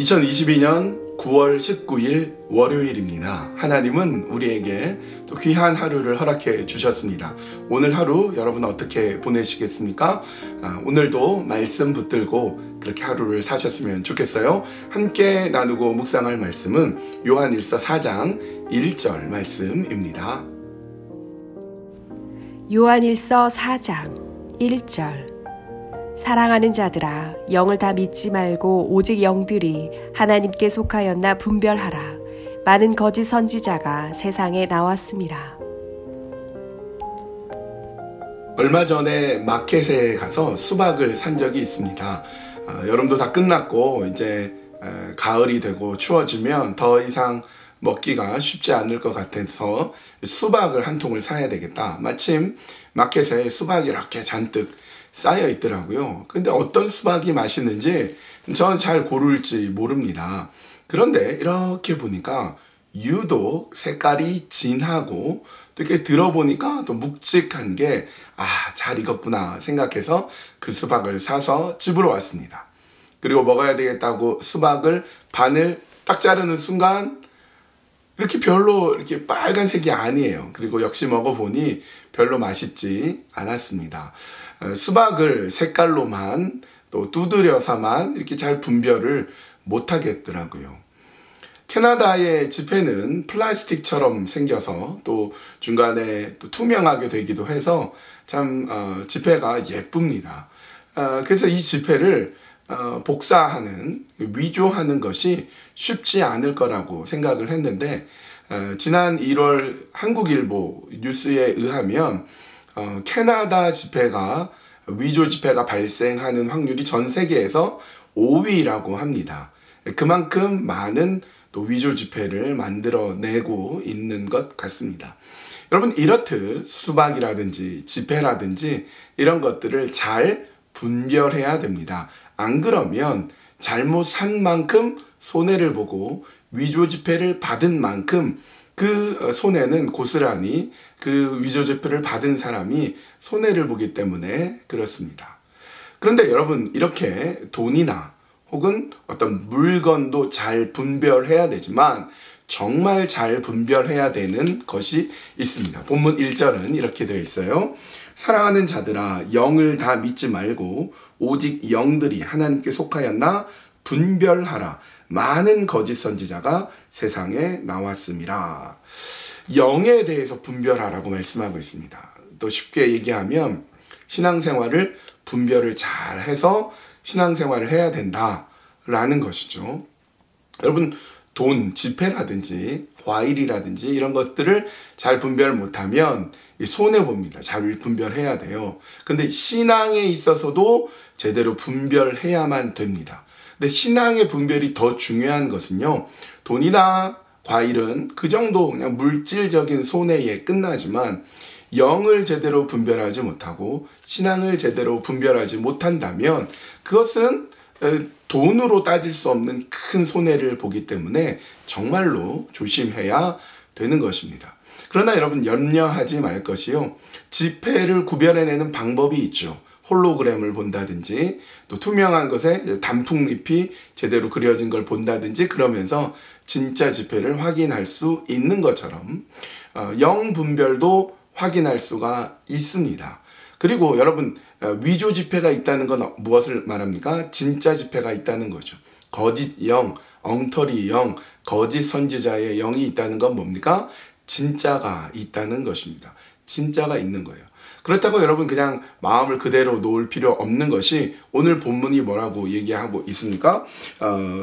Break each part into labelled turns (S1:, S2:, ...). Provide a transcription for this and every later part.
S1: 2022년 9월 19일 월요일입니다. 하나님은 우리에게 또 귀한 하루를 허락해 주셨습니다. 오늘 하루 여러분 어떻게 보내시겠습니까? 오늘도 말씀 붙들고 그렇게 하루를 사셨으면 좋겠어요. 함께 나누고 묵상할 말씀은 요한일서 4장 1절 말씀입니다.
S2: 요한일서 4장 1절 사랑하는 자들아, 영을 다 믿지 말고 오직 영들이 하나님께 속하였나 분별하라. 많은 거짓 선지자가 세상에 나왔습니다.
S1: 얼마 전에 마켓에 가서 수박을 산 적이 있습니다. 여름도 다 끝났고 이제 가을이 되고 추워지면 더 이상 먹기가 쉽지 않을 것 같아서 수박을 한 통을 사야 되겠다. 마침 마켓에 수박이 이렇게 잔뜩 쌓여 있더라고요. 근데 어떤 수박이 맛있는지 저는 잘 고를지 모릅니다. 그런데 이렇게 보니까 유독 색깔이 진하고 또 이렇게 들어보니까 또 묵직한 게 잘 익었구나 생각해서 그 수박을 사서 집으로 왔습니다. 그리고 먹어야 되겠다고 수박을 반을 딱 자르는 순간 이렇게 별로 이렇게 빨간색이 아니에요. 그리고 역시 먹어보니 별로 맛있지 않았습니다. 수박을 색깔로만 또 두드려서만 이렇게 잘 분별을 못하겠더라고요. 캐나다의 지폐는 플라스틱처럼 생겨서 또 중간에 또 투명하게 되기도 해서 참 지폐가 예쁩니다. 그래서 이 지폐를 복사하는, 위조하는 것이 쉽지 않을 거라고 생각을 했는데 지난 1월 한국일보 뉴스에 의하면 캐나다 지폐가 위조 지폐가 발생하는 확률이 전 세계에서 5위라고 합니다. 그만큼 많은 또 위조 지폐를 만들어내고 있는 것 같습니다. 여러분, 이렇듯 수박이라든지 지폐라든지 이런 것들을 잘 분별해야 됩니다. 안 그러면 잘못 산 만큼 손해를 보고 위조 지폐를 받은 만큼 그 손해는 고스란히 그 위조 지폐를 받은 사람이 손해를 보기 때문에 그렇습니다. 그런데 여러분, 이렇게 돈이나 혹은 어떤 물건도 잘 분별해야 되지만 정말 잘 분별해야 되는 것이 있습니다. 본문 1절은 이렇게 되어 있어요. 사랑하는 자들아, 영을 다 믿지 말고 오직 영들이 하나님께 속하였나 분별하라. 많은 거짓 선지자가 세상에 나왔습니다. 영에 대해서 분별하라고 말씀하고 있습니다. 또 쉽게 얘기하면 신앙생활을 분별을 잘 해서 신앙생활을 해야 된다라는 것이죠. 여러분, 돈, 지폐라든지 과일이라든지 이런 것들을 잘 분별 못하면 손해봅니다. 잘 분별해야 돼요. 근데 신앙에 있어서도 제대로 분별해야만 됩니다. 근데 신앙의 분별이 더 중요한 것은요, 돈이나 과일은 그 정도 그냥 물질적인 손해에 끝나지만 영을 제대로 분별하지 못하고 신앙을 제대로 분별하지 못한다면 그것은 돈으로 따질 수 없는 큰 손해를 보기 때문에 정말로 조심해야 되는 것입니다. 그러나 여러분, 염려하지 말 것이요, 지폐를 구별해내는 방법이 있죠. 홀로그램을 본다든지 또 투명한 것에 단풍잎이 제대로 그려진 걸 본다든지 그러면서 진짜 지폐를 확인할 수 있는 것처럼 영 분별도 확인할 수가 있습니다. 그리고 여러분, 위조 지폐가 있다는 건 무엇을 말합니까? 진짜 지폐가 있다는 거죠. 거짓 영, 엉터리 영, 거짓 선지자의 영이 있다는 건 뭡니까? 진짜가 있다는 것입니다. 진짜가 있는 거예요. 그렇다고 여러분 그냥 마음을 그대로 놓을 필요 없는 것이 오늘 본문이 뭐라고 얘기하고 있습니까?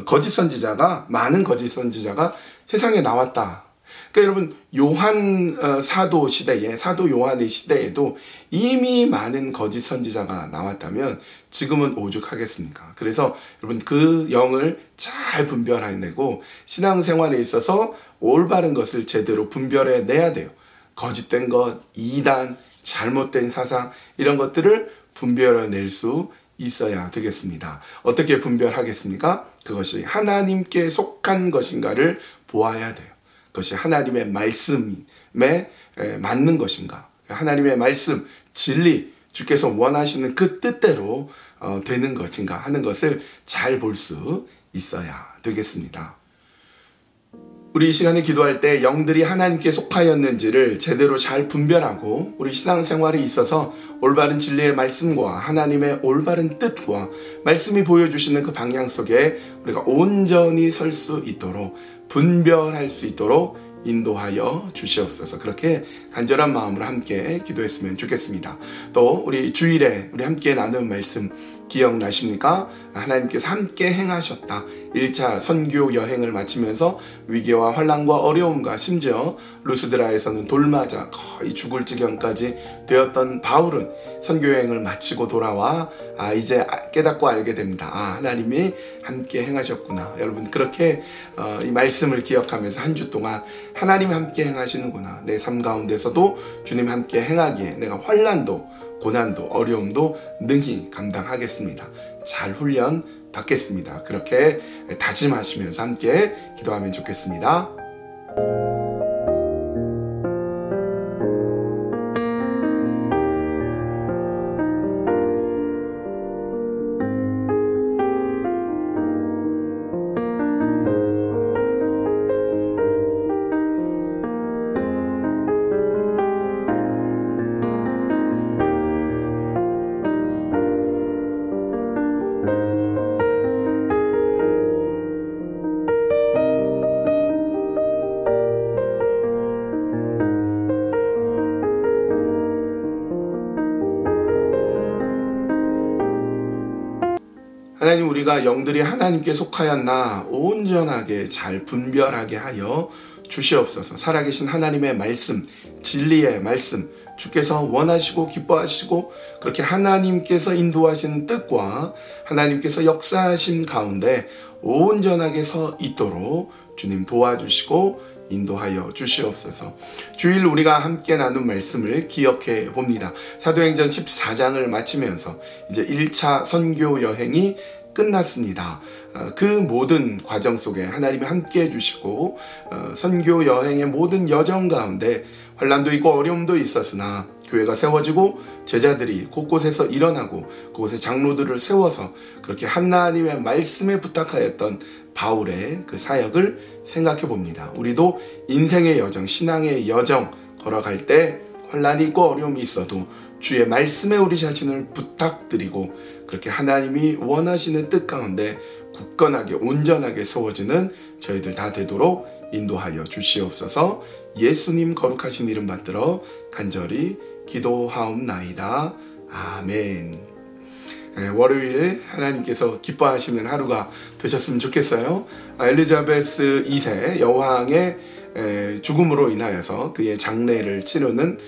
S1: 거짓 선지자가, 많은 거짓 선지자가 세상에 나왔다. 그러니까 여러분, 요한 사도 시대에, 사도 요한의 시대에도 이미 많은 거짓 선지자가 나왔다면 지금은 오죽하겠습니까? 그래서 여러분, 그 영을 잘 분별해내고 신앙생활에 있어서 올바른 것을 제대로 분별해내야 돼요. 거짓된 것, 이단, 잘못된 사상, 이런 것들을 분별해낼 수 있어야 되겠습니다. 어떻게 분별하겠습니까? 그것이 하나님께 속한 것인가를 보아야 돼요. 그것이 하나님의 말씀에 맞는 것인가, 하나님의 말씀, 진리, 주께서 원하시는 그 뜻대로 되는 것인가 하는 것을 잘 볼 수 있어야 되겠습니다. 우리 이 시간에 기도할 때 영들이 하나님께 속하였는지를 제대로 잘 분별하고 우리 신앙생활에 있어서 올바른 진리의 말씀과 하나님의 올바른 뜻과 말씀이 보여주시는 그 방향 속에 우리가 온전히 설 수 있도록 분별할 수 있도록 인도하여 주시옵소서. 그렇게 간절한 마음으로 함께 기도했으면 좋겠습니다. 또 우리 주일에 우리 함께 나눈 말씀 기억나십니까? 하나님께서 함께 행하셨다. 1차 선교 여행을 마치면서 위기와 환난과 어려움과 심지어 루스드라에서는 돌맞아 거의 죽을 지경까지 되었던 바울은 선교 여행을 마치고 돌아와 이제 깨닫고 알게 됩니다. 하나님이 함께 행하셨구나. 여러분 그렇게 이 말씀을 기억하면서 한 주 동안 하나님 함께 행하시는구나. 내 삶 가운데서도 주님 함께 행하기에 내가 환난도 고난도 어려움도 능히 감당하겠습니다. 잘 훈련 받겠습니다. 그렇게 다짐하시면서 함께 기도하면 좋겠습니다. 하나님, 우리가 영들이 하나님께 속하였나 온전하게 잘 분별하게 하여 주시옵소서. 살아계신 하나님의 말씀, 진리의 말씀, 주께서 원하시고 기뻐하시고 그렇게 하나님께서 인도하시는 뜻과 하나님께서 역사하신 가운데 온전하게 서 있도록 주님 도와주시고 인도하여 주시옵소서. 주일 우리가 함께 나눈 말씀을 기억해 봅니다. 사도행전 14장을 마치면서 이제 1차 선교 여행이 끝났습니다. 그 모든 과정 속에 하나님이 함께 해주시고 선교 여행의 모든 여정 가운데 환난도 있고 어려움도 있었으나 교회가 세워지고 제자들이 곳곳에서 일어나고 그곳에 장로들을 세워서 그렇게 하나님의 말씀에 부탁하였던 바울의 그 사역을 생각해 봅니다. 우리도 인생의 여정, 신앙의 여정 걸어갈 때 환난이 있고 어려움이 있어도 주의 말씀에 우리 자신을 부탁드리고 그렇게 하나님이 원하시는 뜻 가운데 굳건하게 온전하게 세워지는 저희들 다 되도록 인도하여 주시옵소서. 예수님 거룩하신 이름 받들어 간절히 기도하옵나이다. 아멘. 월요일 하나님께서 기뻐하시는 하루가 되셨으면 좋겠어요. 엘리자베스 2세 여왕의 죽음으로 인하여서 그의 장례를 치르는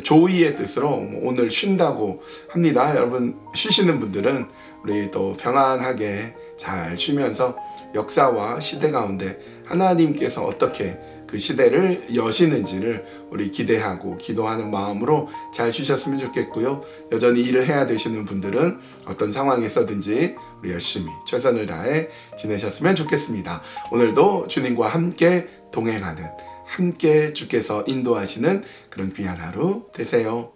S1: 조의의 뜻으로 오늘 쉰다고 합니다. 여러분 쉬시는 분들은 우리 또 평안하게 잘 쉬면서 역사와 시대 가운데 하나님께서 어떻게 그 시대를 여시는지를 우리 기대하고 기도하는 마음으로 잘 쉬셨으면 좋겠고요. 여전히 일을 해야 되시는 분들은 어떤 상황에서든지 우리 열심히 최선을 다해 지내셨으면 좋겠습니다. 오늘도 주님과 함께 동행하는, 함께 주께서 인도하시는 그런 귀한 하루 되세요.